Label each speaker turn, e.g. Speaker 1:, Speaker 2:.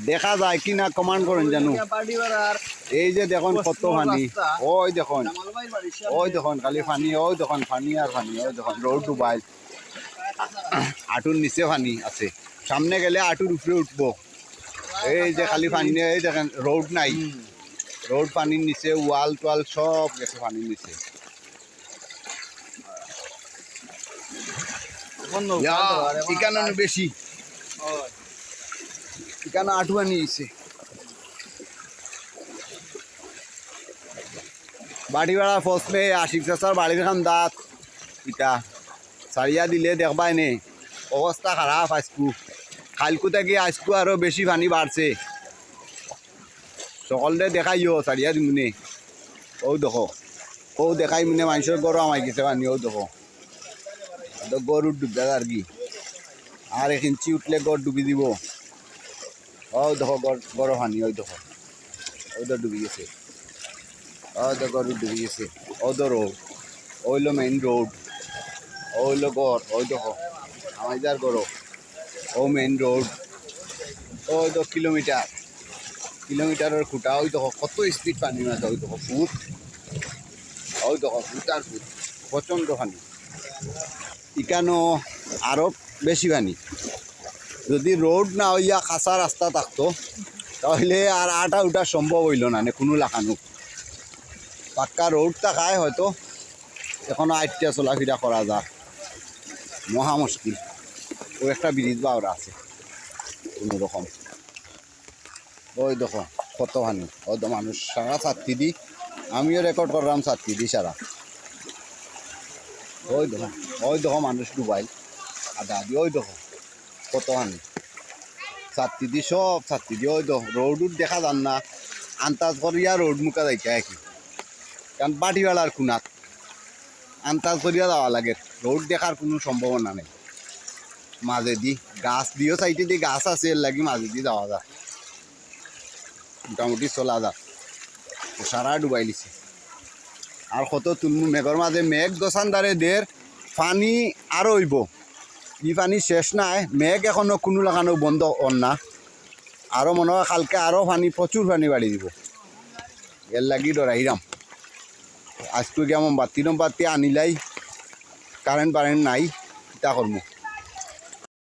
Speaker 1: দেখা যায় কি না কমান্ড করেন জানো। এই যে দেখুন কত পানি, ওই দেখুন, ওই দেখুন খালি পানি, ওই দেখুন পানি আর পানি, ওই দেখুন রোড ডুবাইল, আঁটুর নিচে পানি আছে, সামনে গেলে আঁটুর উপরে উঠবো। এই যে খালি পানি, এই দেখেন রোড নাই, রোড পানির নিচে, ওয়াল টোয়াল সব গেছে পানির নিচে। এখানে বেশি, এখানে আঁটু পানি নিয়েছে। বাড়ি ভাড়া ফসলে আশিক চাষার বাড়ির খান দাঁত ইটা সারিয়া দিলে দেখবাই নে অবস্থা খারাপ। আজকু কালকু থেকে আজকু আরো বেশি পানি বাড়ছে, সকলে দেখাইও সারিয়া দিমনে। ও দেখো, ও দেখাই মানে মানুষের গরু আমাই গেছে পানি, ও দেখো গরুর ডুববে আর কি, আর এক ইঞ্চি উঠলে গড় ডুবি দিব। ও দেখো গরু পানি, ওই দেখো ওই তো ডুবি গেছে, ওই তো গরু ডুবি গেছে। ও তো রোড, ওইলো মেইন রোড, ওইলো গড়, ওই দেখো আমার যার গরু, ও মেইন রোড, ওই তো কিলোমিটারের খুঁটা, ওই দেখো কত স্পিড পানি মাছ, ওই দেখো ফুট, ওই দেখো ফুট আর ফুট, প্রচণ্ড পানি। ইকানো আরো বেশি পানি। যদি রোড না হইয়া কাঁচা রাস্তা থাকতো তাহলে আর আটা উঠা সম্ভব হইল না, কোনো লাগানো। পাক্কা রোড থাকায় হয়তো এখনো আটটা চলাফেরা করা যায়, মহা মুশকিল। ও একটা ব্রিজ বা ওরা আছে কোনো রকম। ওই দেখো কত পানি, ওই তো মানুষ সারা ছাত্রী দি, আমিও রেকর্ড করলাম ছাত্রী দি সারা। ওই দেখো মানুষ ডুবাইল আধা দি, ওই দেখো কত পানি ছাত্রী দি, সব ছাত্রী দি। ওই দেখো রোড দেখা যান না, আন্তাজ করিয়া রোড মুখা যাইতে কি, কারণ বাটিওয়ালার খুনাত আন্তাজ করিয়া যাওয়া লাগে, রোড দেখার কোনো সম্ভাবনা নেই। মাঝে দি গাছ দিও, সাইডে দিয়ে গাছ আছে, এর লাগি মাঝে দিয়ে যাওয়া যায়, মোটামুটি চলা যায়। সারা ডুবাই লিছে আর কত তুলমু মেঘর মাঝে, মেঘ দোসানদারে দের পানি আরো হইব, ই পানি শেষ নাই, মেঘ এখনো কোনো লাগানো বন্ধ অন না, আরো মনে হয় কালকে আরো পানি, প্রচুর পানি বাড়ি দিব। এর লাগি ডরাইরাম আজকে কেমন বাতি আনিলাই, কারেন্ট নাই, তা করবো।